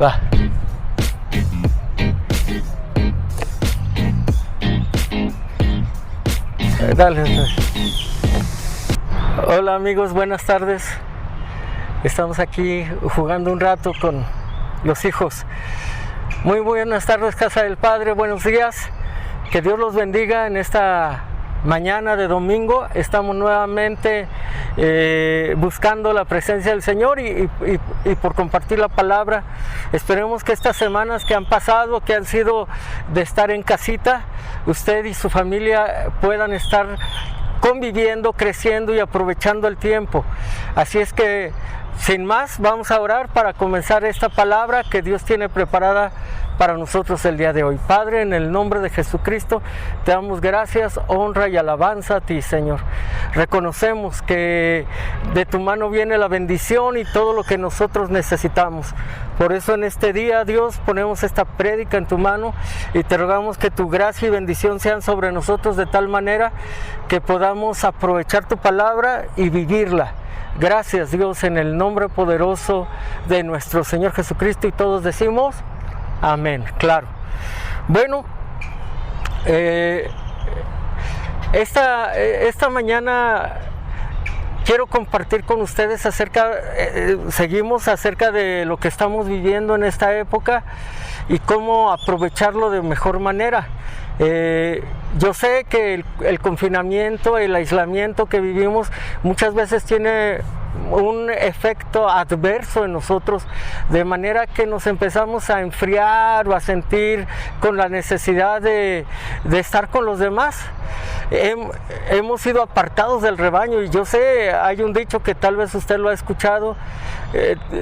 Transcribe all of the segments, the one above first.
Va. Dale. Hola amigos, buenas tardes. Estamos aquí jugando un rato con los hijos. Muy buenas tardes, Casa del Padre, buenos días. Que Dios los bendiga en esta mañana de domingo. Estamos nuevamente buscando la presencia del Señor y por compartir la palabra. Esperemos que estas semanas que han pasado, que han sido de estar en casita, usted y su familia puedan estar conviviendo, creciendo y aprovechando el tiempo. Así es que, sin más, vamos a orar para comenzar esta palabra que Dios tiene preparada para nosotros el día de hoy. Padre, en el nombre de Jesucristo, te damos gracias, honra y alabanza a ti, Señor. Reconocemos que de tu mano viene la bendición y todo lo que nosotros necesitamos. Por eso en este día, Dios, ponemos esta prédica en tu mano y te rogamos que tu gracia y bendición sean sobre nosotros de tal manera que podamos aprovechar tu palabra y vivirla. Gracias, Dios, en el nombre poderoso de nuestro Señor Jesucristo, y todos decimos amén. Claro. Bueno, esta mañana quiero compartir con ustedes seguimos acerca de lo que estamos viviendo en esta época y cómo aprovecharlo de mejor manera. Yo sé que el confinamiento, el aislamiento que vivimos muchas veces tiene un efecto adverso en nosotros, de manera que nos empezamos a enfriar o a sentir con la necesidad de estar con los demás. Hemos sido apartados del rebaño, y yo sé, hay un dicho que tal vez usted lo ha escuchado,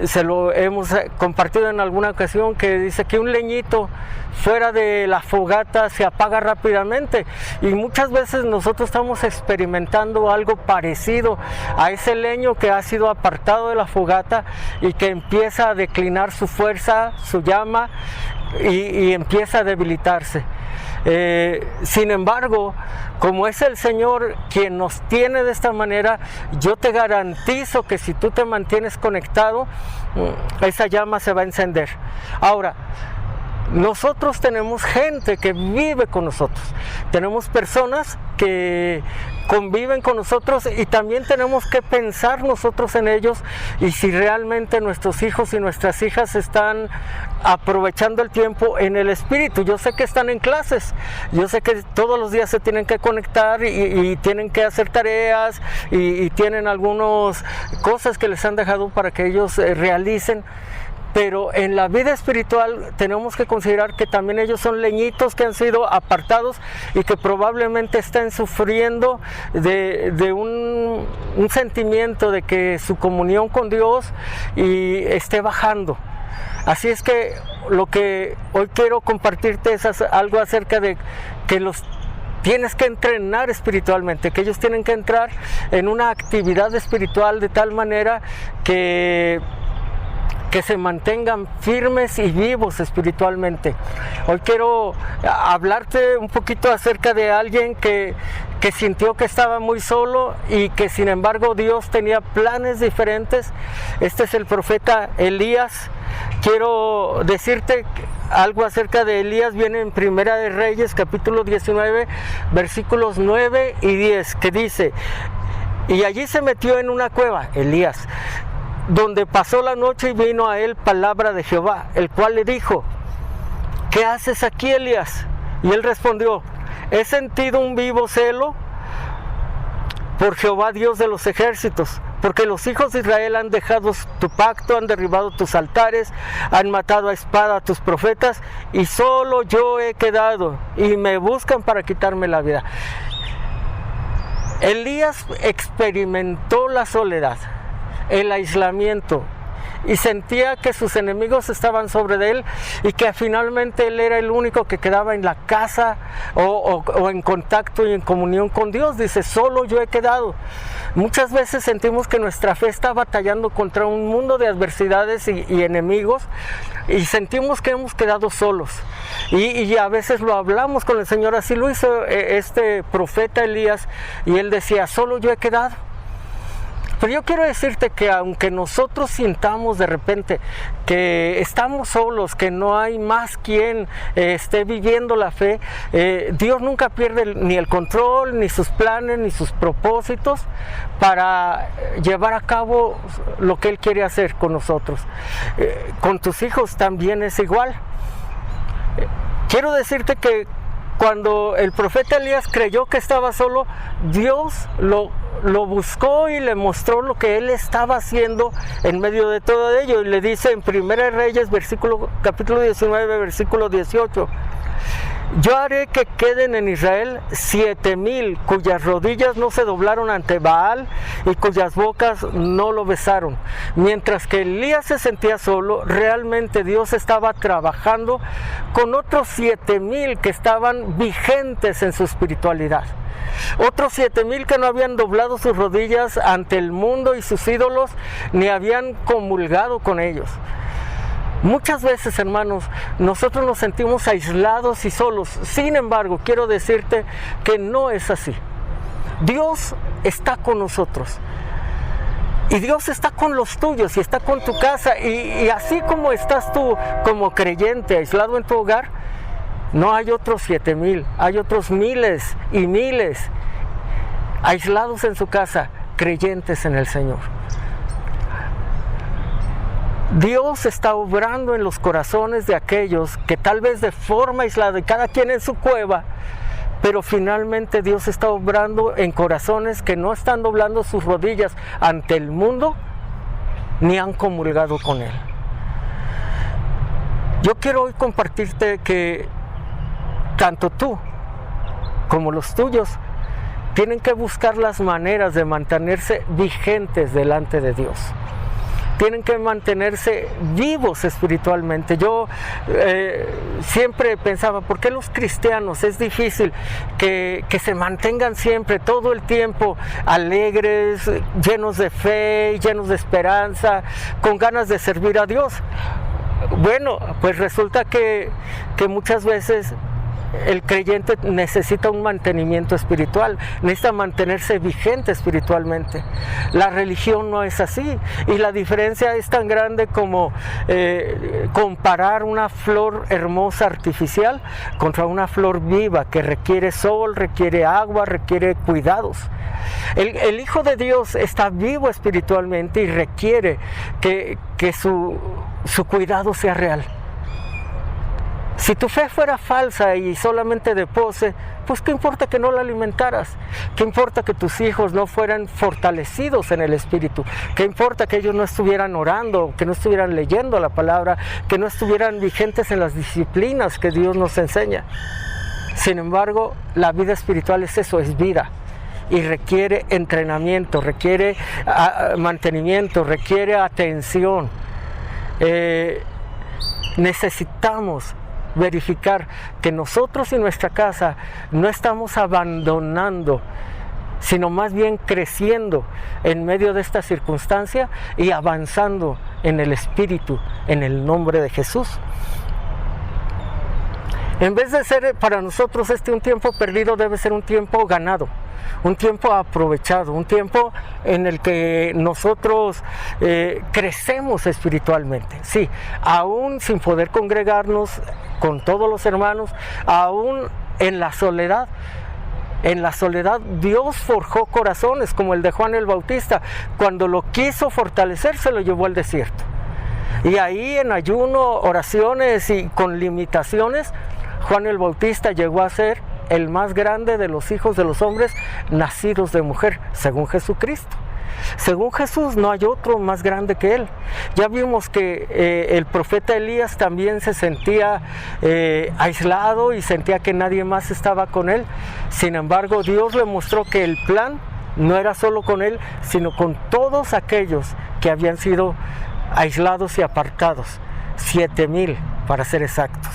se lo hemos compartido en alguna ocasión, que dice que un leñito fuera de la fogata se apaga rápidamente, y muchas veces nosotros estamos experimentando algo parecido a ese leño que ha sido apartado de la fogata y que empieza a declinar su fuerza, su llama, y empieza a debilitarse. Sin embargo, como es el Señor quien nos tiene de esta manera, yo te garantizo que si tú te mantienes conectado, esa llama se va a encender. Ahora, nosotros tenemos gente que vive con nosotros, tenemos personas que conviven con nosotros, y también tenemos que pensar nosotros en ellos y si realmente nuestros hijos y nuestras hijas están aprovechando el tiempo en el espíritu. Yo sé que están en clases, yo sé que todos los días se tienen que conectar y tienen que hacer tareas y tienen algunas cosas que les han dejado para que ellos realicen. Pero en la vida espiritual tenemos que considerar que también ellos son leñitos que han sido apartados y que probablemente estén sufriendo de un sentimiento de que su comunión con Dios esté bajando. Así es que lo que hoy quiero compartirte es algo acerca de que los tienes que entrenar espiritualmente, que ellos tienen que entrar en una actividad espiritual de tal manera que se mantengan firmes y vivos espiritualmente. Hoy quiero hablarte un poquito acerca de alguien que sintió que estaba muy solo y que sin embargo Dios tenía planes diferentes. Este es el profeta Elías. Quiero decirte algo acerca de Elías. Viene en Primera de Reyes, capítulo 19, versículos 9 y 10, que dice: y allí se metió en una cueva, Elías, donde pasó la noche, y vino a él palabra de Jehová, el cual le dijo: ¿qué haces aquí, Elías? Y él respondió: he sentido un vivo celo por Jehová Dios de los ejércitos, porque los hijos de Israel han dejado tu pacto, han derribado tus altares, han matado a espada a tus profetas, y solo yo he quedado, y me buscan para quitarme la vida. Elías experimentó la soledad, el aislamiento, y sentía que sus enemigos estaban sobre de él y que finalmente él era el único que quedaba en la casa o en contacto y en comunión con Dios. Dice: solo yo he quedado. Muchas veces sentimos que nuestra fe está batallando contra un mundo de adversidades y enemigos, y sentimos que hemos quedado solos, y a veces lo hablamos con el Señor. Así lo hizo este profeta Elías, y él decía: solo yo he quedado. Pero yo quiero decirte que aunque nosotros sintamos de repente que estamos solos, que no hay más quien esté viviendo la fe, Dios nunca pierde ni el control, ni sus planes, ni sus propósitos para llevar a cabo lo que Él quiere hacer con nosotros. Con tus hijos también es igual. Quiero decirte que cuando el profeta Elías creyó que estaba solo, Dios lo buscó y le mostró lo que él estaba haciendo en medio de todo ello. Y le dice en 1 Reyes, capítulo 19, versículo 18: yo haré que queden en Israel 7,000 cuyas rodillas no se doblaron ante Baal y cuyas bocas no lo besaron. Mientras que Elías se sentía solo, realmente Dios estaba trabajando con otros 7,000 que estaban vigentes en su espiritualidad. Otros 7,000 que no habían doblado sus rodillas ante el mundo y sus ídolos, ni habían comulgado con ellos. Muchas veces, hermanos, nosotros nos sentimos aislados y solos. Sin embargo, quiero decirte que no es así. Dios está con nosotros. Y Dios está con los tuyos y está con tu casa. Y así como estás tú como creyente aislado en tu hogar, no hay otros 7,000, hay otros miles y miles aislados en su casa, creyentes en el Señor. Dios está obrando en los corazones de aquellos que tal vez de forma aislada, y cada quien en su cueva, pero finalmente Dios está obrando en corazones que no están doblando sus rodillas ante el mundo, ni han comulgado con Él. Yo quiero hoy compartirte que tanto tú como los tuyos tienen que buscar las maneras de mantenerse vigentes delante de Dios. Tienen que mantenerse vivos espiritualmente. Yo siempre pensaba, ¿por qué los cristianos es difícil que se mantengan siempre, todo el tiempo, alegres, llenos de fe, llenos de esperanza, con ganas de servir a Dios? Bueno, pues resulta que muchas veces el creyente necesita un mantenimiento espiritual, necesita mantenerse vigente espiritualmente. La religión no es así, y la diferencia es tan grande como comparar una flor hermosa artificial contra una flor viva que requiere sol, requiere agua, requiere cuidados. El Hijo de Dios está vivo espiritualmente y requiere que su cuidado sea real. Si tu fe fuera falsa y solamente de pose, pues ¿qué importa que no la alimentaras? ¿Qué importa que tus hijos no fueran fortalecidos en el espíritu? ¿Qué importa que ellos no estuvieran orando, que no estuvieran leyendo la palabra, que no estuvieran vigentes en las disciplinas que Dios nos enseña? Sin embargo, la vida espiritual es eso, es vida. Y requiere entrenamiento, requiere mantenimiento, requiere atención. Necesitamos verificar que nosotros y nuestra casa no estamos abandonando, sino más bien creciendo en medio de esta circunstancia y avanzando en el Espíritu, en el nombre de Jesús. En vez de ser para nosotros un tiempo perdido, debe ser un tiempo ganado, un tiempo aprovechado, un tiempo en el que nosotros crecemos espiritualmente. Sí, aún sin poder congregarnos con todos los hermanos, aún en la soledad. En la soledad Dios forjó corazones como el de Juan el Bautista. Cuando lo quiso fortalecer, se lo llevó al desierto. Y ahí en ayuno, oraciones y con limitaciones, Juan el Bautista llegó a ser el más grande de los hijos de los hombres nacidos de mujer, según Jesucristo. Según Jesús no hay otro más grande que Él. Ya vimos que el profeta Elías también se sentía aislado y sentía que nadie más estaba con él. Sin embargo, Dios le mostró que el plan no era solo con él, sino con todos aquellos que habían sido aislados y apartados. 7,000 para ser exactos.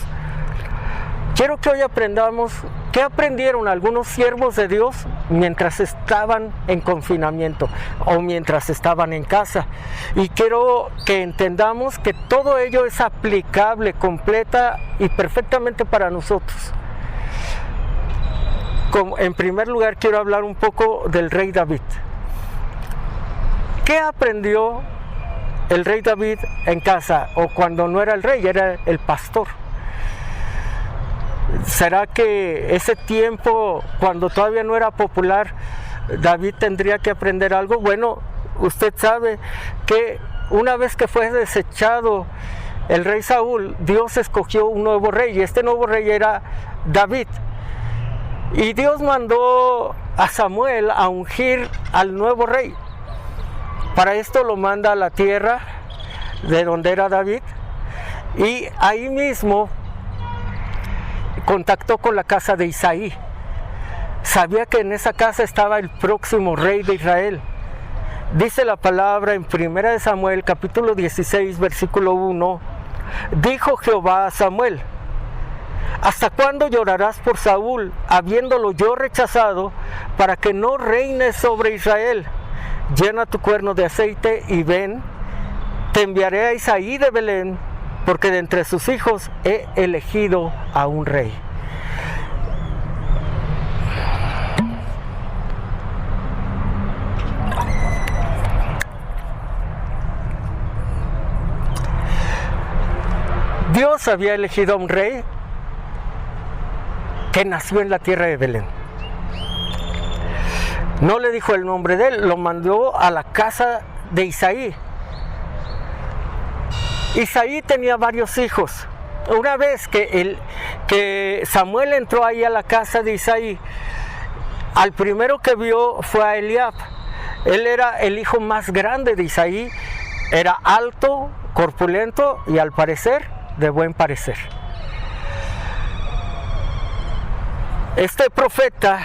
Quiero que hoy aprendamos qué aprendieron algunos siervos de Dios mientras estaban en confinamiento o mientras estaban en casa. Y quiero que entendamos que todo ello es aplicable, completa y perfectamente para nosotros. En primer lugar, quiero hablar un poco del rey David. ¿Qué aprendió el rey David en casa? O cuando no era el rey, era el pastor. ¿Será que ese tiempo, cuando todavía no era popular, David tendría que aprender algo? Bueno, usted sabe que una vez que fue desechado el rey Saúl, Dios escogió un nuevo rey, y este nuevo rey era David. Y Dios mandó a Samuel a ungir al nuevo rey. Para esto lo manda a la tierra de donde era David, y ahí mismo contactó con la casa de Isaí. Sabía que en esa casa estaba el próximo rey de Israel. Dice la palabra en 1 Samuel capítulo 16 versículo 1: dijo Jehová a Samuel: ¿hasta cuándo llorarás por Saúl, habiéndolo yo rechazado, para que no reines sobre Israel? Llena tu cuerno de aceite y ven, te enviaré a Isaí de Belén, porque de entre sus hijos he elegido a un rey. Dios había elegido a un rey que nació en la tierra de Belén. No le dijo el nombre de él, lo mandó a la casa de Isaí. Isaí tenía varios hijos. Una vez que Samuel entró ahí a la casa de Isaí, al primero que vio fue a Eliab. Él era el hijo más grande de Isaí, era alto, corpulento y al parecer de buen parecer. Este profeta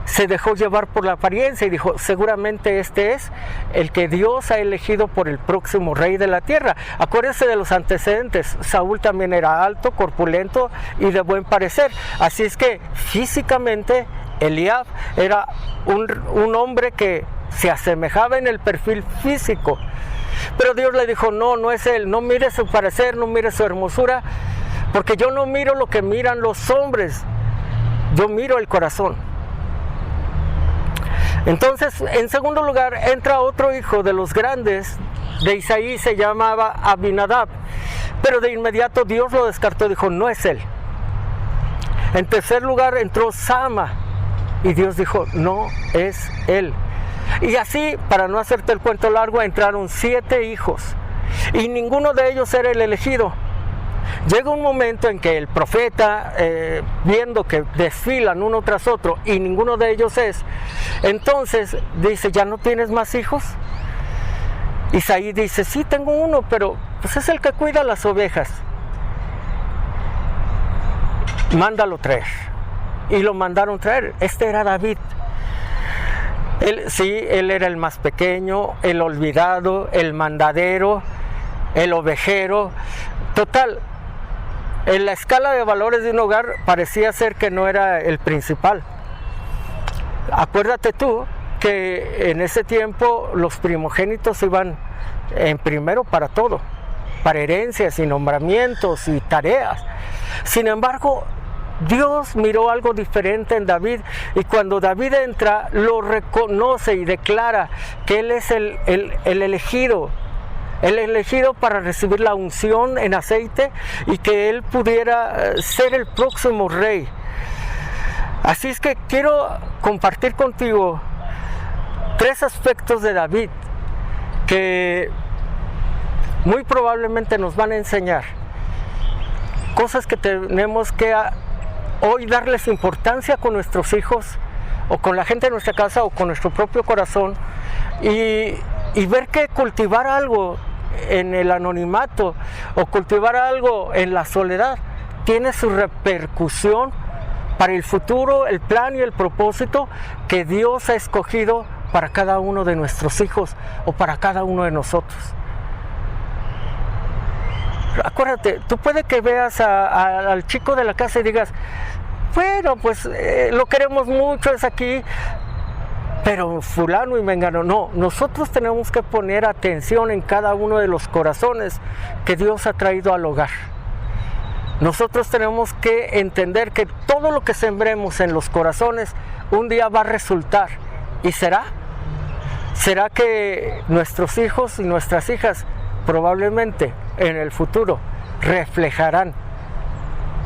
se dejó llevar por la apariencia y dijo: seguramente este es el que Dios ha elegido por el próximo rey de la tierra. Acuérdense de los antecedentes. Saúl también era alto, corpulento y de buen parecer. Así es que físicamente Eliab era un hombre que se asemejaba en el perfil físico. Pero Dios le dijo: no, no es él. No mire su parecer, no mire su hermosura, porque yo no miro lo que miran los hombres, yo miro el corazón. Entonces, en segundo lugar, entra otro hijo de los grandes de Isaí, se llamaba Abinadab, pero de inmediato Dios lo descartó, dijo: no es él. En tercer lugar entró Sama, y Dios dijo: no es él. Y así, para no hacerte el cuento largo, entraron 7 hijos, y ninguno de ellos era el elegido. Llega un momento en que el profeta, viendo que desfilan uno tras otro y ninguno de ellos es, entonces dice: ¿ya no tienes más hijos? Isaí dice: sí, tengo uno, pero pues es el que cuida las ovejas. Mándalo traer. Y lo mandaron traer. Este era David. Él era el más pequeño, el olvidado, el mandadero, el ovejero. Total, en la escala de valores de un hogar parecía ser que no era el principal. Acuérdate tú que en ese tiempo los primogénitos iban en primero para todo, para herencias y nombramientos y tareas. Sin embargo, Dios miró algo diferente en David, y cuando David entra lo reconoce y declara que él es el elegido. El elegido para recibir la unción en aceite y que él pudiera ser el próximo rey. Así es que quiero compartir contigo 3 aspectos de David que muy probablemente nos van a enseñar cosas que tenemos que hoy darles importancia con nuestros hijos, o con la gente de nuestra casa, o con nuestro propio corazón, y ver que cultivar algo en el anonimato o cultivar algo en la soledad tiene su repercusión para el futuro, el plan y el propósito que Dios ha escogido para cada uno de nuestros hijos o para cada uno de nosotros. Acuérdate, tú puedes que veas al chico de la casa y digas: bueno, pues lo queremos mucho, es aquí, pero fulano y mengano. No, nosotros tenemos que poner atención en cada uno de los corazones que Dios ha traído al hogar. Nosotros tenemos que entender que todo lo que sembremos en los corazones un día va a resultar, y será ¿Será que nuestros hijos y nuestras hijas probablemente en el futuro reflejarán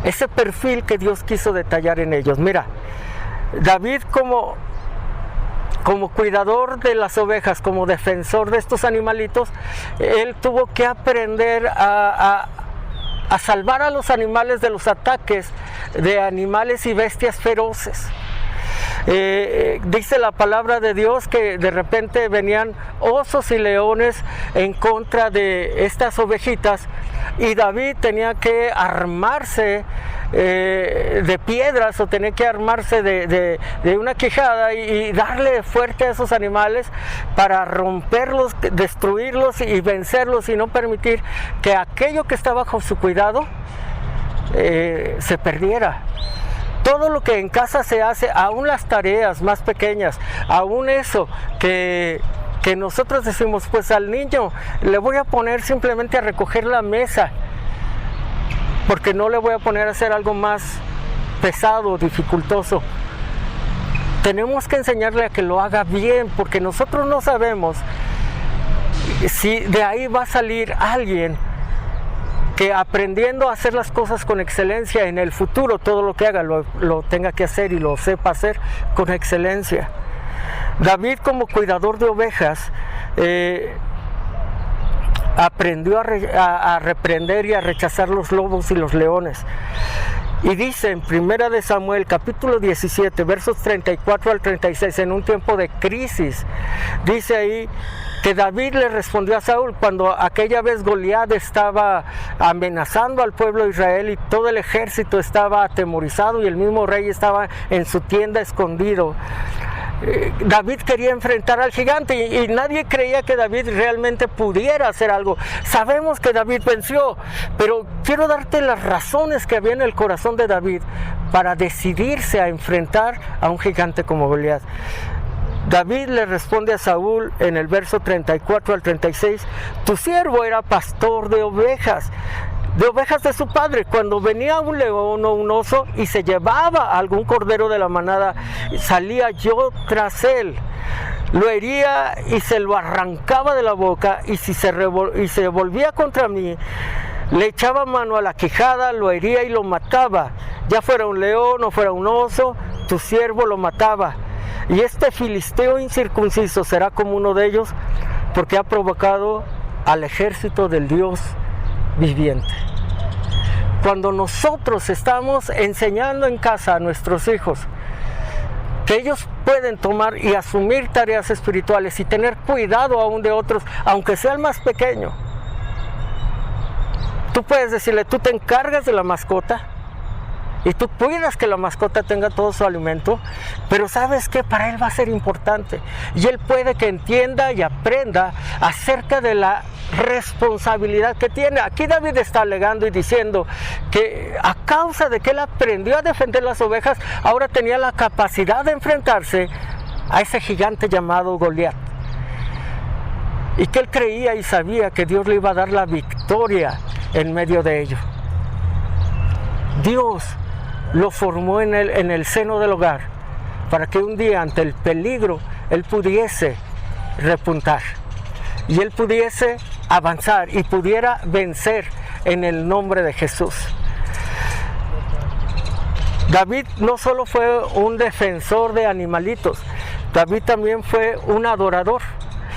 ese perfil que Dios quiso detallar en ellos? Mira, David como cuidador de las ovejas, como defensor de estos animalitos, él tuvo que aprender a salvar a los animales de los ataques de animales y bestias feroces. Dice la palabra de Dios que de repente venían osos y leones en contra de estas ovejitas, y David tenía que armarse de piedras, o tenía que armarse de una quijada y darle fuerte a esos animales para romperlos, destruirlos y vencerlos, y no permitir que aquello que está bajo su cuidado se perdiera. Todo lo que en casa se hace, aún las tareas más pequeñas, aún eso que nosotros decimos, pues al niño le voy a poner simplemente a recoger la mesa, porque no le voy a poner a hacer algo más pesado, dificultoso. Tenemos que enseñarle a que lo haga bien, porque nosotros no sabemos si de ahí va a salir alguien que, aprendiendo a hacer las cosas con excelencia, en el futuro todo lo que haga lo tenga que hacer y lo sepa hacer con excelencia. David, como cuidador de ovejas, aprendió a reprender y a rechazar los lobos y los leones. Y dice en 1 de Samuel capítulo 17 versos 34 al 36, en un tiempo de crisis, dice ahí que David le respondió a Saúl cuando aquella vez Goliat estaba amenazando al pueblo de Israel y todo el ejército estaba atemorizado y el mismo rey estaba en su tienda escondido. David quería enfrentar al gigante y nadie creía que David realmente pudiera hacer algo. Sabemos que David venció, pero quiero darte las razones que había en el corazón de David para decidirse a enfrentar a un gigante como Goliat. David le responde a Saúl en el verso 34 al 36: tu siervo era pastor de ovejas de su padre. Cuando venía un león o un oso y se llevaba algún cordero de la manada, salía yo tras él, lo hería y se lo arrancaba de la boca, y si se volvía contra mí, le echaba mano a la quijada, lo hería y lo mataba. Ya fuera un león o fuera un oso, tu siervo lo mataba. Y este filisteo incircunciso será como uno de ellos, porque ha provocado al ejército del Dios viviente. Cuando nosotros estamos enseñando en casa a nuestros hijos que ellos pueden tomar y asumir tareas espirituales y tener cuidado aún de otros, aunque sea el más pequeño, tú puedes decirle: tú te encargas de la mascota y tú cuidas que la mascota tenga todo su alimento, pero sabes que para él va a ser importante, y él puede que entienda y aprenda acerca de la responsabilidad que tiene. Aquí David está alegando y diciendo que a causa de que él aprendió a defender las ovejas, ahora tenía la capacidad de enfrentarse a ese gigante llamado Goliat, y que él creía y sabía que Dios le iba a dar la victoria en medio de ello. Dios lo formó en el seno del hogar para que un día, ante el peligro, él pudiese repuntar y él pudiese avanzar y pudiera vencer en el nombre de Jesús. David no solo fue un defensor de animalitos, David también fue un adorador.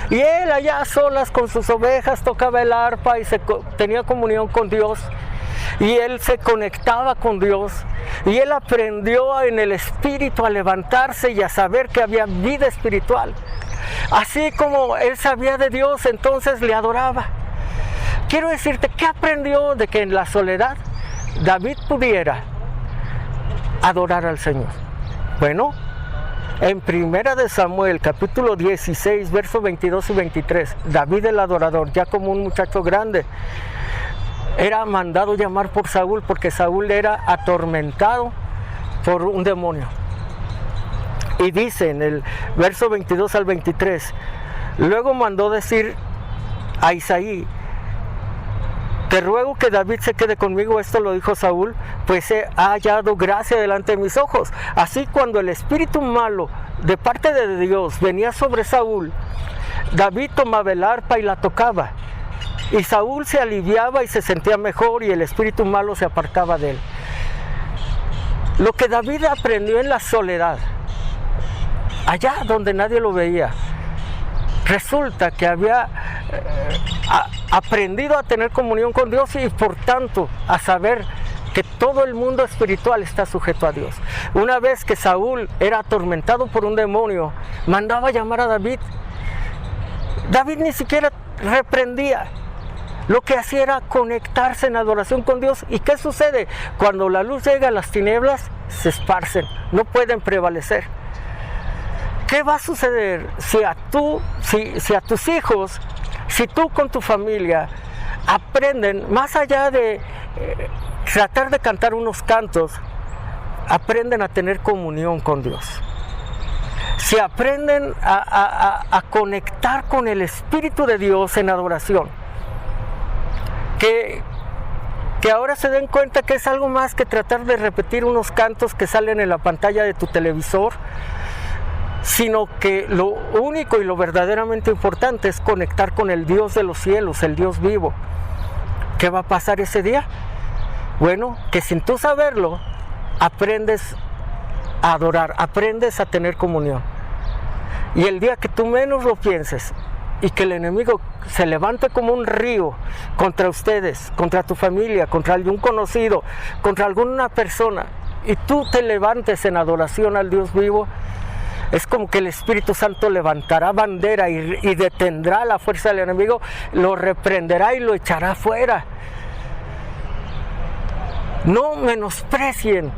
Y él allá a solas con sus ovejas tocaba el arpa y tenía comunión con Dios. Y él se conectaba con Dios, y él aprendió en el espíritu a levantarse y a saber que había vida espiritual. Así como él sabía de Dios, entonces le adoraba. Quiero decirte, ¿qué aprendió de que en la soledad David pudiera adorar al Señor? Bueno, en 1 de Samuel capítulo 16 versos 22 y 23, David el adorador, ya como un muchacho grande, era mandado llamar por Saúl, porque Saúl era atormentado por un demonio. Y dice en el verso 22 al 23, luego mandó decir a Isaí: te ruego que David se quede conmigo. Esto lo dijo Saúl, pues he hallado gracia delante de mis ojos. Así, cuando el espíritu malo de parte de Dios venía sobre Saúl, David tomaba el arpa y la tocaba. Y Saúl se aliviaba y se sentía mejor y el espíritu malo se apartaba de él. Lo que David aprendió en la soledad, allá donde nadie lo veía, resulta que había aprendido a tener comunión con Dios y por tanto a saber que todo el mundo espiritual está sujeto a Dios. Una vez que Saúl era atormentado por un demonio, mandaba llamar a David. David ni siquiera reprendía. Lo que hacía era conectarse en adoración con Dios. ¿Y qué sucede? Cuando la luz llega, las tinieblas se esparcen, no pueden prevalecer. ¿Qué va a suceder si a tus hijos, si tú con tu familia aprenden, más allá de tratar de cantar unos cantos, aprenden a tener comunión con Dios? Si aprenden a conectar con el Espíritu de Dios en adoración, que ahora se den cuenta que es algo más que tratar de repetir unos cantos que salen en la pantalla de tu televisor, sino que lo único y lo verdaderamente importante es conectar con el Dios de los cielos, el Dios vivo. ¿Qué va a pasar ese día? Bueno, que sin tú saberlo, aprendes a adorar, aprendes a tener comunión. Y el día que tú menos lo pienses y que el enemigo se levante como un río contra ustedes, contra tu familia, contra algún conocido, contra alguna persona, y tú te levantes en adoración al Dios vivo, es como que el Espíritu Santo levantará bandera y detendrá la fuerza del enemigo, lo reprenderá y lo echará fuera. No menosprecien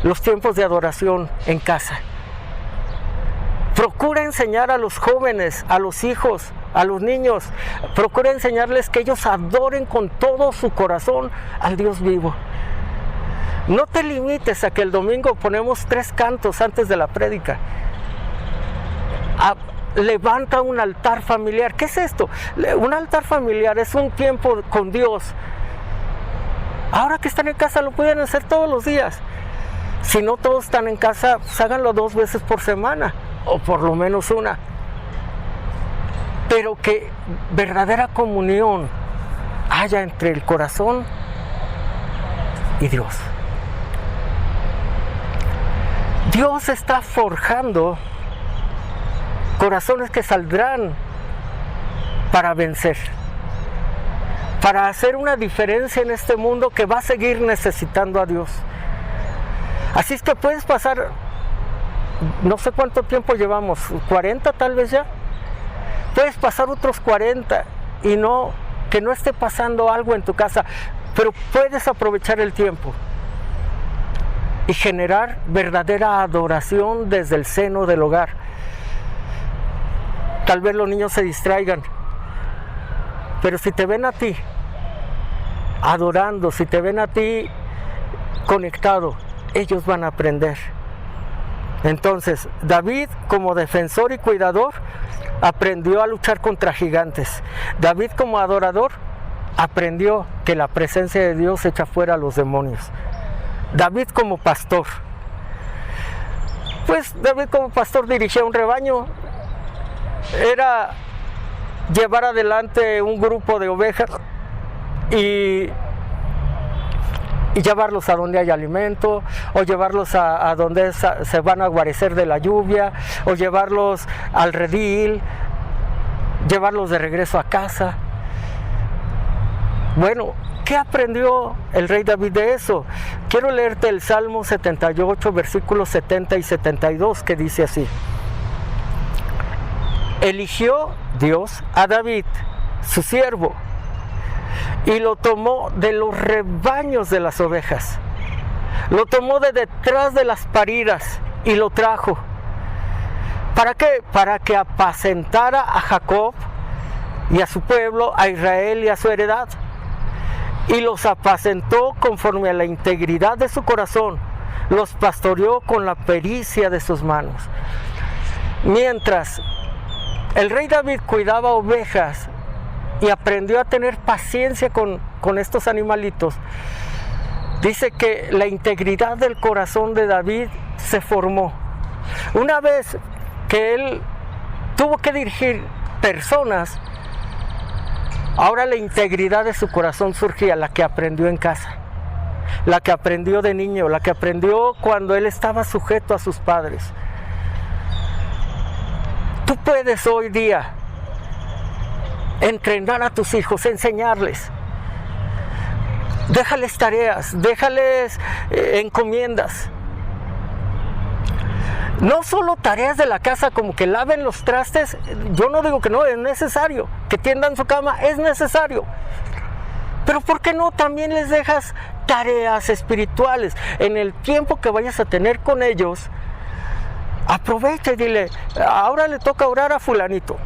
los tiempos de adoración en casa. Procura enseñar a los jóvenes, a los hijos, a los niños, procura enseñarles que ellos adoren con todo su corazón al Dios vivo. No te limites a que el domingo ponemos 3 cantos antes de la prédica. Levanta un altar familiar. ¿Qué es esto? Un altar familiar es un tiempo con Dios. Ahora que están en casa lo pueden hacer todos los días. Si no todos están en casa, pues háganlo 2 veces por semana, o por lo menos una. Pero que verdadera comunión haya entre el corazón y Dios. Dios está forjando corazones que saldrán para vencer, para hacer una diferencia en este mundo que va a seguir necesitando a Dios. Así es que puedes pasar, no sé cuánto tiempo llevamos, 40 tal vez ya. Puedes pasar otros 40 y que no esté pasando algo en tu casa, pero puedes aprovechar el tiempo y generar verdadera adoración desde el seno del hogar. Tal vez los niños se distraigan, pero si te ven a ti adorando, si te ven a ti conectado, ellos van a aprender. Entonces, David, como defensor y cuidador, aprendió a luchar contra gigantes. David, como adorador, aprendió que la presencia de Dios echa fuera a los demonios. David, como pastor, pues David como pastor dirigía un rebaño. Era llevar adelante un grupo de ovejas y llevarlos a donde hay alimento, o llevarlos a donde se van a guarecer de la lluvia, o llevarlos al redil, llevarlos de regreso a casa. Bueno, ¿qué aprendió el rey David de eso? Quiero leerte el Salmo 78, versículos 70 y 72, que dice así: eligió Dios a David, su siervo, y lo tomó de los rebaños de las ovejas, lo tomó de detrás de las paridas y lo trajo. ¿Para qué? Para que apacentara a Jacob y a su pueblo, a Israel y a su heredad. Y los apacentó conforme a la integridad de su corazón, los pastoreó con la pericia de sus manos. Mientras el rey David cuidaba ovejas y aprendió a tener paciencia con estos animalitos, dice que la integridad del corazón de David se formó. Una vez que él tuvo que dirigir personas, ahora la integridad de su corazón surgía, la que aprendió en casa, la que aprendió de niño, la que aprendió cuando él estaba sujeto a sus padres. Tú puedes hoy día entrenar a tus hijos, enseñarles. Déjales tareas, déjales encomiendas. No solo tareas de la casa como que laven los trastes, yo no digo que no, es necesario. Que tiendan su cama, es necesario. Pero ¿por qué no también les dejas tareas espirituales? En el tiempo que vayas a tener con ellos, aprovecha y dile, ahora le toca orar a fulanito.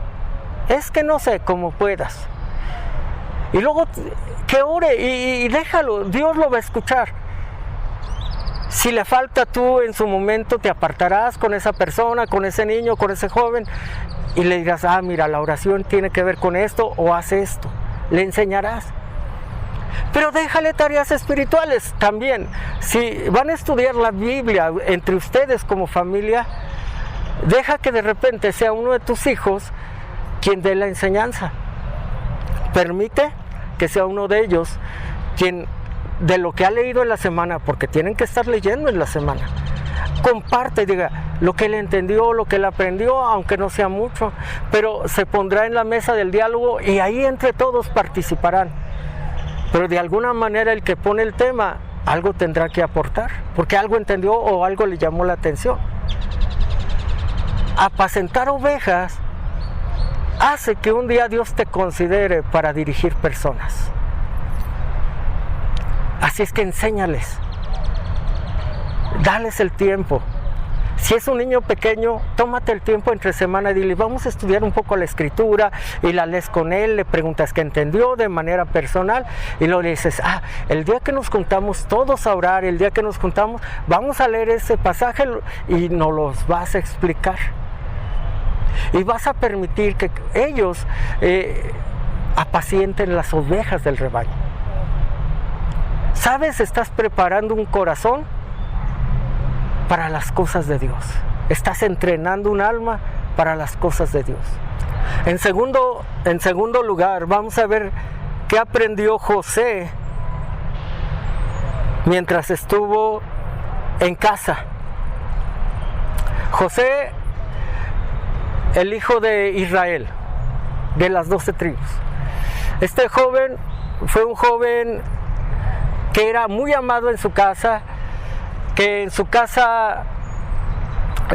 Es que no sé, como puedas. Y luego que ore y déjalo, Dios lo va a escuchar. Si le falta, tú en su momento te apartarás con esa persona, con ese niño, con ese joven, y le dirás, mira, la oración tiene que ver con esto o hace esto. Le enseñarás. Pero déjale tareas espirituales también. Si van a estudiar la Biblia entre ustedes como familia, deja que de repente sea uno de tus hijos quien dé la enseñanza. Permite que sea uno de ellos quien, de lo que ha leído en la semana, porque tienen que estar leyendo en la semana, comparte, diga lo que él entendió, lo que él aprendió, aunque no sea mucho, pero se pondrá en la mesa del diálogo y ahí entre todos participarán. Pero de alguna manera el que pone el tema algo tendrá que aportar, porque algo entendió o algo le llamó la atención. Apacentar ovejas hace que un día Dios te considere para dirigir personas. Así es que enséñales, dales el tiempo. Si es un niño pequeño, tómate el tiempo entre semana y dile, vamos a estudiar un poco la escritura, y la lees con él, le preguntas qué entendió de manera personal, y luego le dices, el día que nos juntamos todos a orar, el día que nos juntamos, vamos a leer ese pasaje y nos los vas a explicar. Y vas a permitir que ellos apacienten las ovejas del rebaño. ¿Sabes? Estás preparando un corazón para las cosas de Dios. Estás entrenando un alma para las cosas de Dios. En segundo lugar, vamos a ver qué aprendió José mientras estuvo en casa. José, el hijo de Israel, de las 12 tribus. Este joven fue un joven que era muy amado en su casa, que en su casa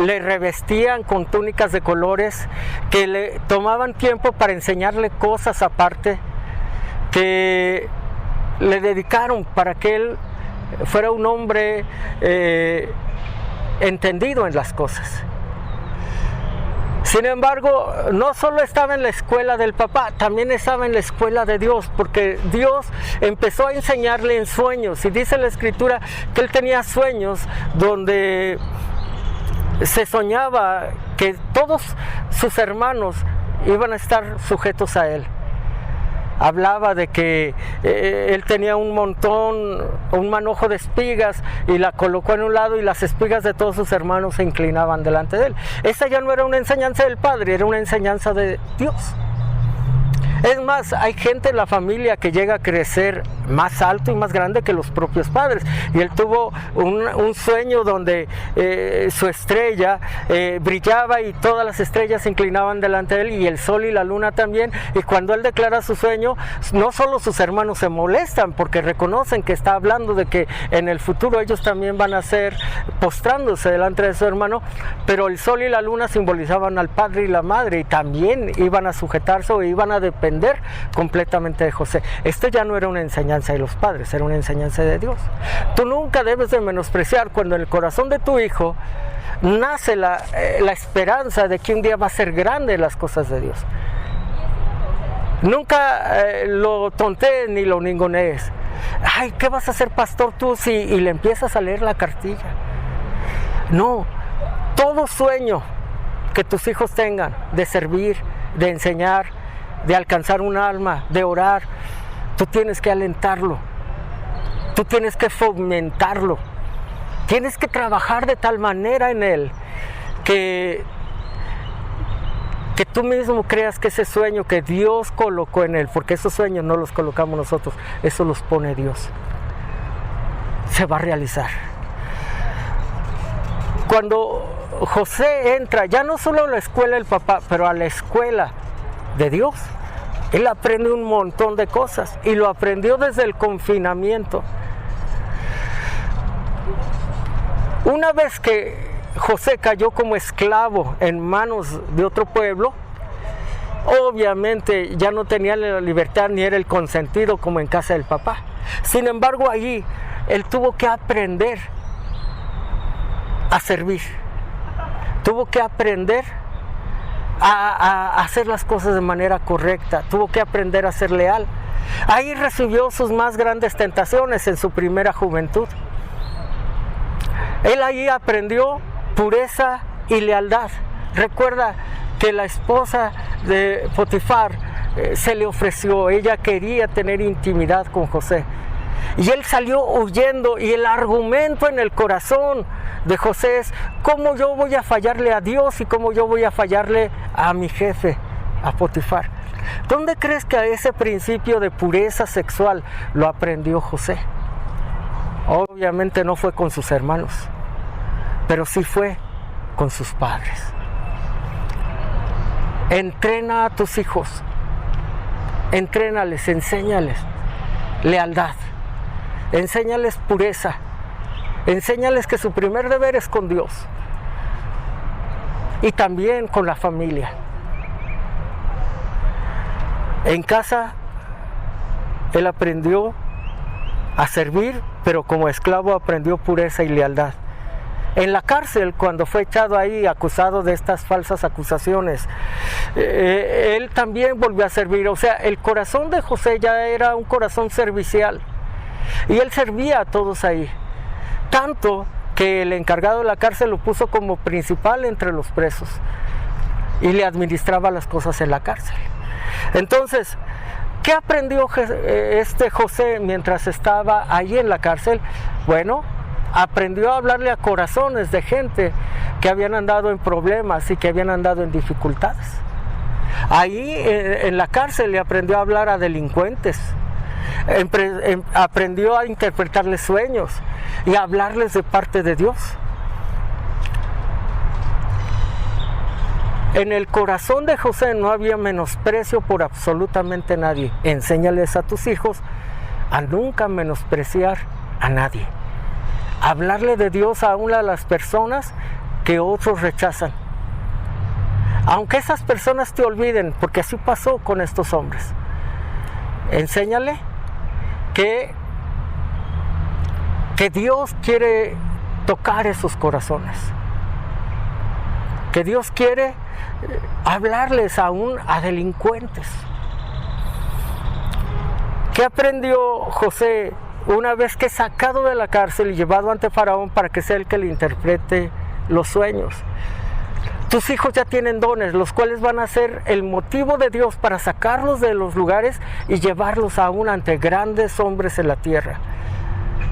le revestían con túnicas de colores, que le tomaban tiempo para enseñarle cosas aparte, que le dedicaron para que él fuera un hombre entendido en las cosas. Sin embargo, no solo estaba en la escuela del papá, también estaba en la escuela de Dios, porque Dios empezó a enseñarle en sueños, y dice la Escritura que él tenía sueños donde se soñaba que todos sus hermanos iban a estar sujetos a él. Hablaba de que él tenía un manojo de espigas y la colocó en un lado, y las espigas de todos sus hermanos se inclinaban delante de él. Esa ya no era una enseñanza del padre, era una enseñanza de Dios. Es más, hay gente en la familia que llega a crecer más alto y más grande que los propios padres. Y él tuvo un sueño donde su estrella brillaba y todas las estrellas se inclinaban delante de él, y el sol y la luna también. Y cuando él declara su sueño, no solo sus hermanos se molestan porque reconocen que está hablando de que en el futuro ellos también van a ser postrándose delante de su hermano, pero el sol y la luna simbolizaban al padre y la madre, y también iban a sujetarse o iban a depender completamente de José. Esto ya no era una enseñanza de los padres, era una enseñanza de Dios. Tú nunca debes de menospreciar cuando en el corazón de tu hijo nace la esperanza de que un día va a ser grande las cosas de Dios. Nunca lo tontees ni lo ningunees. Ay, ¿qué vas a hacer, pastor, tú si? Y le empiezas a leer la cartilla. No, todo sueño que tus hijos tengan de servir, de enseñar, de alcanzar un alma, de orar, tú tienes que alentarlo, tú tienes que fomentarlo, tienes que trabajar de tal manera en él que que tú mismo creas que ese sueño que Dios colocó en él, porque esos sueños no los colocamos nosotros, eso los pone Dios, se va a realizar. Cuando José entra, ya no solo a la escuela del papá, pero a la escuela de Dios, él aprende un montón de cosas y lo aprendió desde el confinamiento. Una vez que José cayó como esclavo en manos de otro pueblo, obviamente ya no tenía la libertad ni era el consentido como en casa del papá. Sin embargo, allí él tuvo que aprender a servir, tuvo que aprender a hacer las cosas de manera correcta, tuvo que aprender a ser leal. Ahí recibió sus más grandes tentaciones en su primera juventud. Él ahí aprendió pureza y lealtad. Recuerda que la esposa de Potifar se le ofreció, ella quería tener intimidad con José. Y él salió huyendo y el argumento en el corazón de José es: ¿cómo yo voy a fallarle a Dios y cómo yo voy a fallarle a mi jefe, a Potifar? ¿Dónde crees que a ese principio de pureza sexual lo aprendió José? Obviamente no fue con sus hermanos, pero sí fue con sus padres. Entrena a tus hijos, entrénales, enséñales lealtad, enséñales pureza, enséñales que su primer deber es con Dios y también con la familia. En casa él aprendió a servir, pero como esclavo aprendió pureza y lealtad. En la cárcel, cuando fue echado ahí acusado de estas falsas acusaciones, él también volvió a servir. O sea, el corazón de José ya era un corazón servicial y él servía a todos ahí, tanto que el encargado de la cárcel lo puso como principal entre los presos y le administraba las cosas en la cárcel. Entonces, ¿qué aprendió José mientras estaba ahí en la cárcel? Bueno, aprendió a hablarle a corazones de gente que habían andado en problemas y que habían andado en dificultades. Ahí en la cárcel le aprendió a hablar a delincuentes, aprendió a interpretarles sueños y a hablarles de parte de Dios. En el corazón de José no había menosprecio por absolutamente nadie. Enséñales a tus hijos a nunca menospreciar a nadie. Hablarle de Dios a una de las personas que otros rechazan. Aunque esas personas te olviden, porque así pasó con estos hombres. Enséñale que Dios quiere tocar esos corazones. Que Dios quiere hablarles aún a delincuentes. ¿Qué aprendió José una vez que es sacado de la cárcel y llevado ante Faraón para que sea el que le interprete los sueños? Tus hijos ya tienen dones, los cuales van a ser el motivo de Dios para sacarlos de los lugares y llevarlos aún ante grandes hombres en la tierra.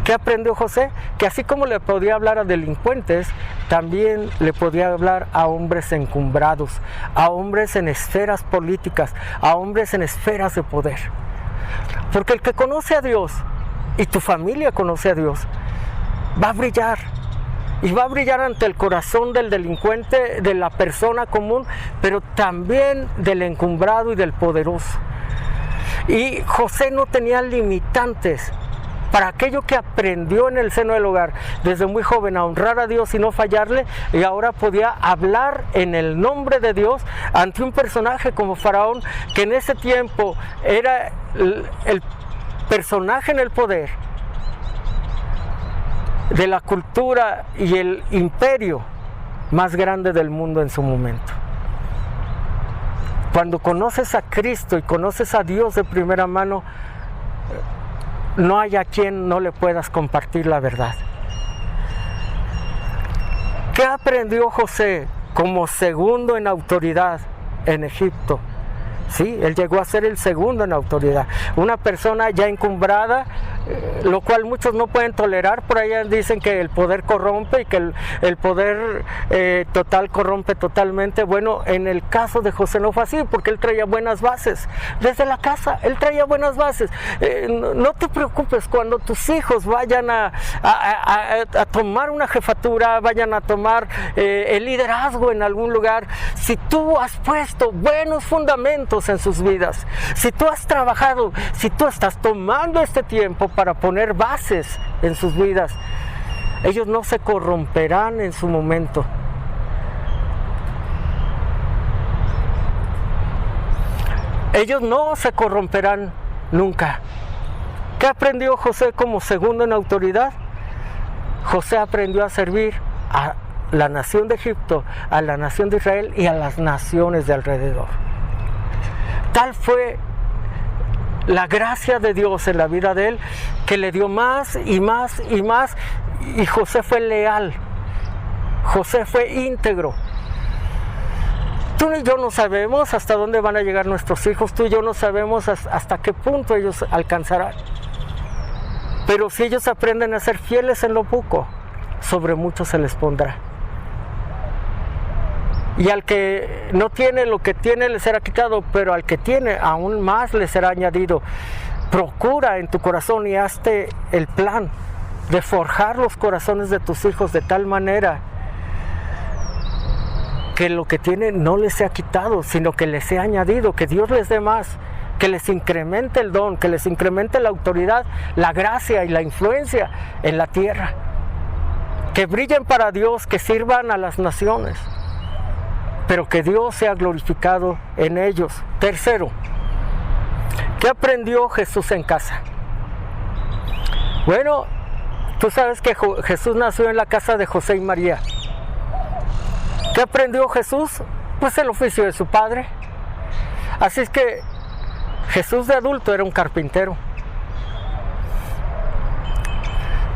¿Qué aprendió José? Que así como le podía hablar a delincuentes, también le podía hablar a hombres encumbrados, a hombres en esferas políticas, a hombres en esferas de poder. Porque el que conoce a Dios, y tu familia conoce a Dios, va a brillar. Y va a brillar ante el corazón del delincuente, de la persona común, pero también del encumbrado y del poderoso. Y José no tenía limitantes para aquello que aprendió en el seno del hogar, desde muy joven, a honrar a Dios y no fallarle, y ahora podía hablar en el nombre de Dios ante un personaje como Faraón, que en ese tiempo era el personaje en el poder de la cultura y el imperio más grande del mundo en su momento. Cuando conoces a Cristo y conoces a Dios de primera mano, no hay a quien no le puedas compartir la verdad. ¿Qué aprendió José como segundo en autoridad en Egipto? Sí, él llegó a ser el segundo en autoridad. Una persona ya encumbrada lo cual muchos no pueden tolerar. Por allá dicen que el poder corrompe y que el poder total corrompe totalmente. Bueno, en el caso de José no fue así, porque él traía buenas bases. Desde la casa, él traía buenas bases. No te preocupes cuando tus hijos vayan a tomar una jefatura, vayan a tomar el liderazgo en algún lugar. Si tú has puesto buenos fundamentos en sus vidas, si tú has trabajado, si tú estás tomando este tiempo para poner bases en sus vidas, ellos no se corromperán en su momento. Ellos no se corromperán nunca. ¿Qué aprendió José como segundo en autoridad? José aprendió a servir a la nación de Egipto, a la nación de Israel y a las naciones de alrededor. Tal fue la gracia de Dios en la vida de él, que le dio más y más y más, y José fue leal, José fue íntegro. Tú y yo no sabemos hasta dónde van a llegar nuestros hijos, tú y yo no sabemos hasta qué punto ellos alcanzarán, pero si ellos aprenden a ser fieles en lo poco, sobre mucho se les pondrá. Y al que no tiene lo que tiene le será quitado, pero al que tiene aún más le será añadido. Procura en tu corazón y hazte el plan de forjar los corazones de tus hijos de tal manera que lo que tiene no les sea quitado, sino que les sea añadido, que Dios les dé más, que les incremente el don, que les incremente la autoridad, la gracia y la influencia en la tierra. Que brillen para Dios, que sirvan a las naciones, pero que Dios sea glorificado en ellos. Tercero, ¿qué aprendió Jesús en casa? Bueno, tú sabes que Jesús nació en la casa de José y María. ¿Qué aprendió Jesús? Pues el oficio de su padre. Así es que Jesús de adulto era un carpintero.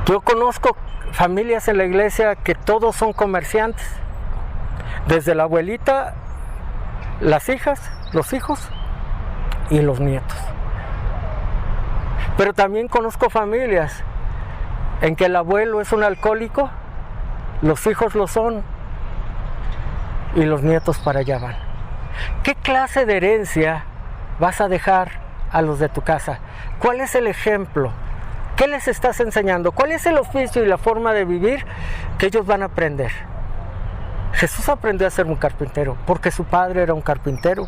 Yo conozco familias en la iglesia que todos son comerciantes. Desde la abuelita, las hijas, los hijos y los nietos. Pero también conozco familias en que el abuelo es un alcohólico, los hijos lo son y los nietos para allá van. ¿Qué clase de herencia vas a dejar a los de tu casa? ¿Cuál es el ejemplo? ¿Qué les estás enseñando? ¿Cuál es el oficio y la forma de vivir que ellos van a aprender? Jesús aprendió a ser un carpintero porque su padre era un carpintero.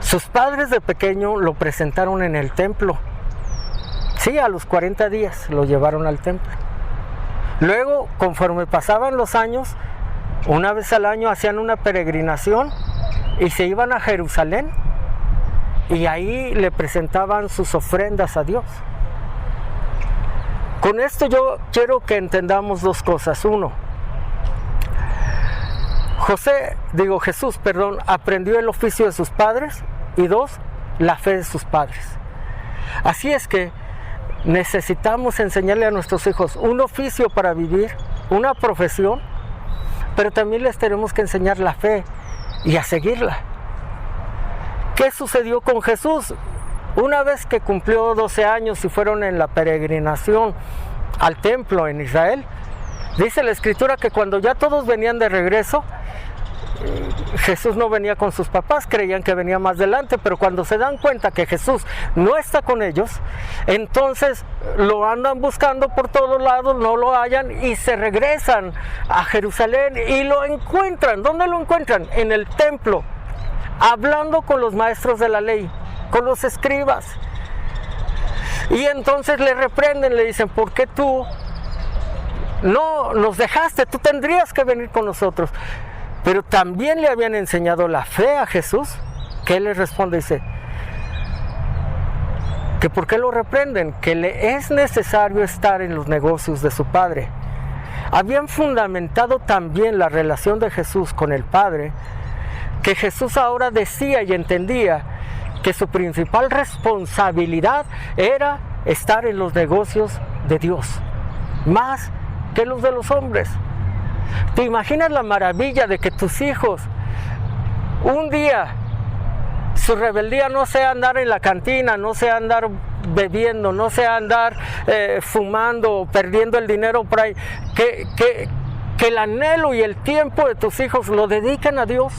Sus padres de pequeño lo presentaron en el templo. Sí, a los 40 días lo llevaron al templo. Luego, conforme pasaban los años, una vez al año hacían una peregrinación y se iban a Jerusalén y ahí le presentaban sus ofrendas a Dios. Con esto yo quiero que entendamos dos cosas. Uno, Jesús, aprendió el oficio de sus padres, y dos, la fe de sus padres. Así es que necesitamos enseñarle a nuestros hijos un oficio para vivir, una profesión, pero también les tenemos que enseñar la fe y a seguirla. ¿Qué sucedió con Jesús? Una vez que cumplió 12 años y fueron en la peregrinación al templo en Israel, dice la Escritura que cuando ya todos venían de regreso, Jesús no venía con sus papás, creían que venía más adelante, pero cuando se dan cuenta que Jesús no está con ellos, entonces lo andan buscando por todos lados, no lo hallan y se regresan a Jerusalén y lo encuentran. ¿Dónde lo encuentran? En el templo, hablando con los maestros de la ley, con los escribas. Y entonces le reprenden, le dicen: ¿por qué tú no nos dejaste? Tú tendrías que venir con nosotros. Pero también le habían enseñado la fe a Jesús, que él les responde, dice, que por qué lo reprenden, que le es necesario estar en los negocios de su padre. Habían fundamentado también la relación de Jesús con el Padre, que Jesús ahora decía y entendía que su principal responsabilidad era estar en los negocios de Dios, más que los de los hombres. ¿Te imaginas la maravilla de que tus hijos un día, su rebeldía no sea andar en la cantina, no sea andar bebiendo, no sea andar fumando o perdiendo el dinero por ahí. Que el anhelo y el tiempo de tus hijos lo dediquen a Dios,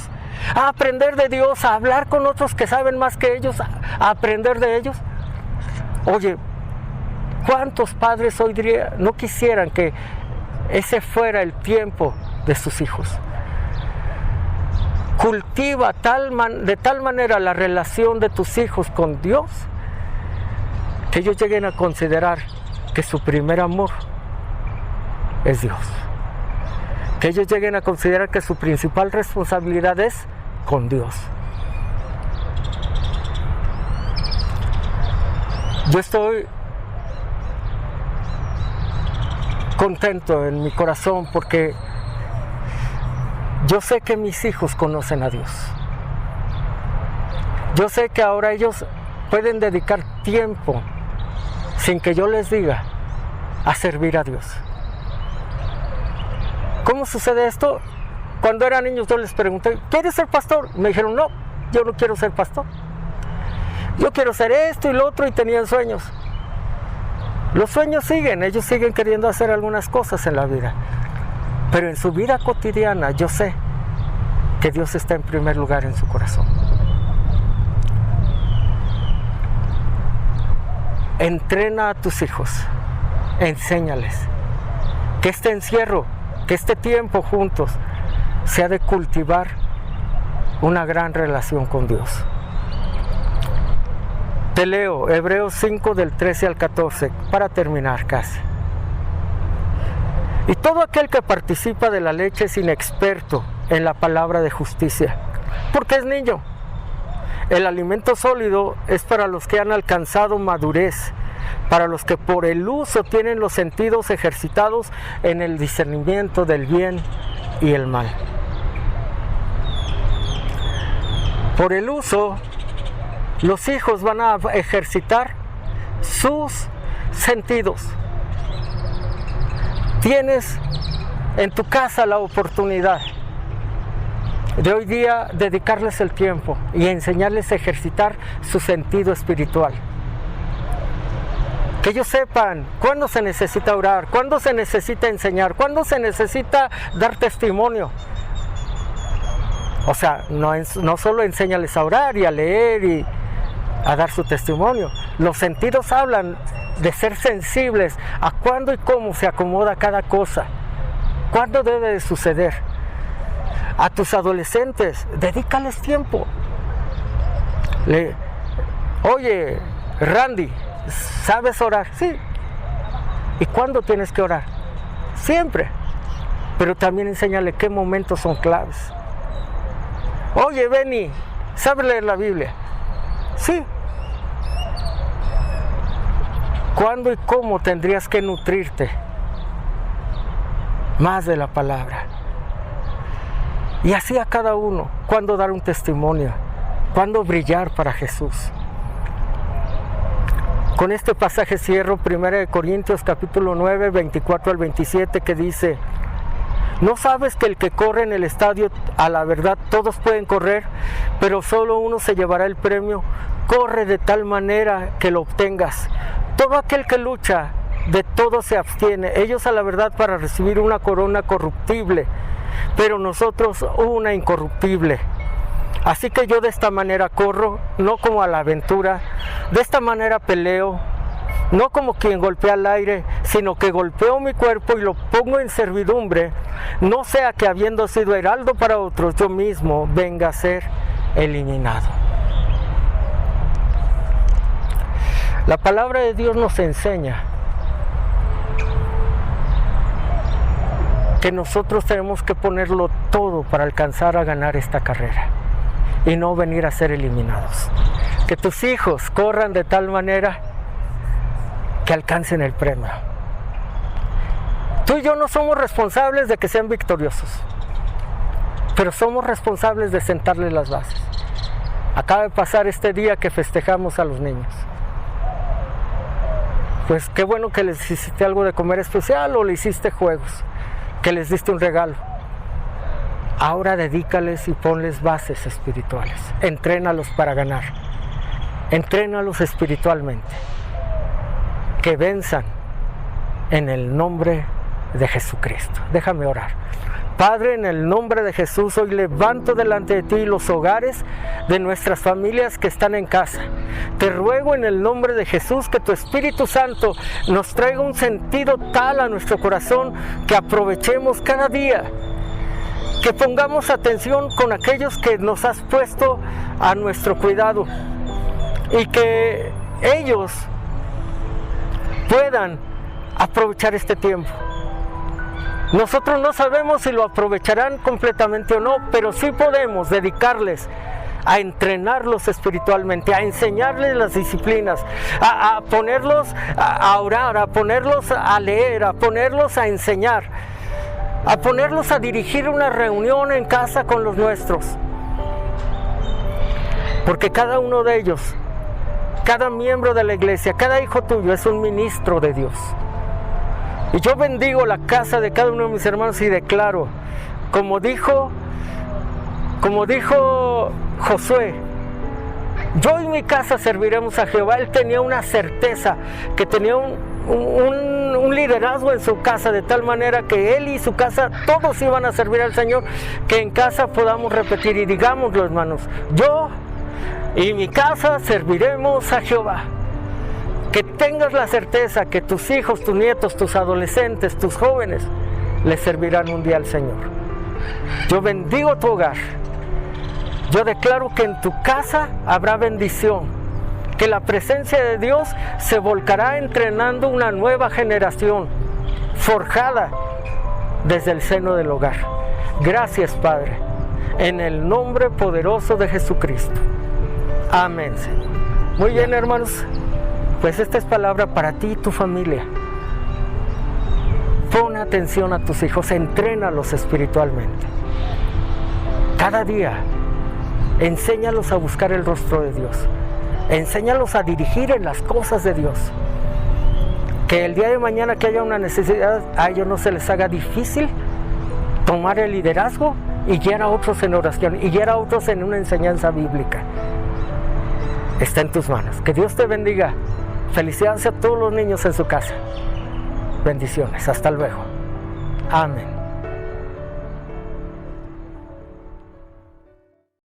a aprender de Dios, a hablar con otros que saben más que ellos, a aprender de ellos. Oye, ¿cuántos padres hoy día no quisieran que ese fuera el tiempo de sus hijos? Cultiva de tal manera la relación de tus hijos con Dios que ellos lleguen a considerar que su primer amor es Dios. Que ellos lleguen a considerar que su principal responsabilidad es con Dios. Yo estoy contento en mi corazón porque yo sé que mis hijos conocen a Dios. Yo sé que ahora ellos pueden dedicar tiempo, sin que yo les diga, a servir a Dios. ¿Cómo sucede esto? Cuando eran niños yo les pregunté, ¿quieres ser pastor? Me dijeron, no, yo no quiero ser pastor. Yo quiero hacer esto y lo otro, y tenían sueños. Los sueños siguen, ellos siguen queriendo hacer algunas cosas en la vida. Pero en su vida cotidiana yo sé que Dios está en primer lugar en su corazón. Entrena a tus hijos, enséñales que este encierro, que este tiempo juntos sea de cultivar una gran relación con Dios. Te leo Hebreos 5 del 13 al 14 para terminar casi. Y todo aquel que participa de la leche es inexperto en la palabra de justicia, porque es niño. El alimento sólido es para los que han alcanzado madurez, para los que por el uso tienen los sentidos ejercitados en el discernimiento del bien y el mal. Por el uso, los hijos van a ejercitar sus sentidos. Tienes en tu casa la oportunidad de hoy día dedicarles el tiempo y enseñarles a ejercitar su sentido espiritual. Que ellos sepan cuándo se necesita orar, cuándo se necesita enseñar, cuándo se necesita dar testimonio. O sea, no solo enséñales a orar y a leer y a dar su testimonio. Los sentidos hablan de ser sensibles a cuándo y cómo se acomoda cada cosa, cuándo debe de suceder. A tus adolescentes, dedícales tiempo. Oye, Randy, ¿sabes orar? Sí. ¿Y cuándo tienes que orar? Siempre. Pero también enséñale qué momentos son claves. Oye, Benny, ¿sabes leer la Biblia? Sí. ¿Cuándo y cómo tendrías que nutrirte más de la palabra? Y así a cada uno, cuándo dar un testimonio, cuándo brillar para Jesús. Con este pasaje cierro 1 Corintios capítulo 9, 24 al 27, que dice: ¿no sabes que el que corre en el estadio, a la verdad todos pueden correr, pero solo uno se llevará el premio? Corre de tal manera que lo obtengas. Todo aquel que lucha, de todo se abstiene. Ellos a la verdad para recibir una corona corruptible, pero nosotros una incorruptible. Así que yo de esta manera corro, no como a la aventura, de esta manera peleo, no como quien golpea al aire, sino que golpeo mi cuerpo y lo pongo en servidumbre, no sea que habiendo sido heraldo para otros, yo mismo venga a ser eliminado. La palabra de Dios nos enseña que nosotros tenemos que ponerlo todo para alcanzar a ganar esta carrera y no venir a ser eliminados. Que tus hijos corran de tal manera que alcancen el premio. Tú y yo no somos responsables de que sean victoriosos, pero somos responsables de sentarles las bases. Acaba de pasar este día que festejamos a los niños. Pues qué bueno que les hiciste algo de comer especial o le hiciste juegos, que les diste un regalo. Ahora dedícales y ponles bases espirituales. Entrénalos para ganar. Entrénalos espiritualmente. que venzan en el nombre de Jesucristo. Déjame orar. Padre, en el nombre de Jesús, hoy levanto delante de ti los hogares de nuestras familias que están en casa. Te ruego en el nombre de Jesús que tu Espíritu Santo nos traiga un sentido tal a nuestro corazón que aprovechemos cada día, que pongamos atención con aquellos que nos has puesto a nuestro cuidado y que ellos puedan aprovechar este tiempo. Nosotros no sabemos si lo aprovecharán completamente o no, pero sí podemos dedicarles a entrenarlos espiritualmente, a enseñarles las disciplinas, a ponerlos a orar, a ponerlos a leer, a ponerlos a enseñar, a ponerlos a dirigir una reunión en casa con los nuestros. Porque cada uno de ellos, cada miembro de la iglesia, cada hijo tuyo es un ministro de Dios. Y yo bendigo la casa de cada uno de mis hermanos y declaro, como dijo Josué, yo y mi casa serviremos a Jehová. Él tenía una certeza, que tenía un liderazgo en su casa, de tal manera que él y su casa todos iban a servir al Señor, que en casa podamos repetir y digámoslo, hermanos, yo y mi casa serviremos a Jehová. Que tengas la certeza que tus hijos, tus nietos, tus adolescentes, tus jóvenes le servirán un día al Señor. Yo bendigo tu hogar. Yo declaro que en tu casa habrá bendición, que la presencia de Dios se volcará entrenando una nueva generación forjada desde el seno del hogar. Gracias, Padre, en el nombre poderoso de Jesucristo. Amén, Señor. Muy bien, hermanos. Pues esta es palabra para ti y tu familia. Pon atención a tus hijos, entrénalos espiritualmente. Cada día, enséñalos a buscar el rostro de Dios. Enséñalos a dirigir en las cosas de Dios. Que el día de mañana que haya una necesidad, a ellos no se les haga difícil tomar el liderazgo y guiar a otros en oración, y guiar a otros en una enseñanza bíblica. Está en tus manos. Que Dios te bendiga. Felicidades a todos los niños en su casa. Bendiciones. Hasta luego. Amén.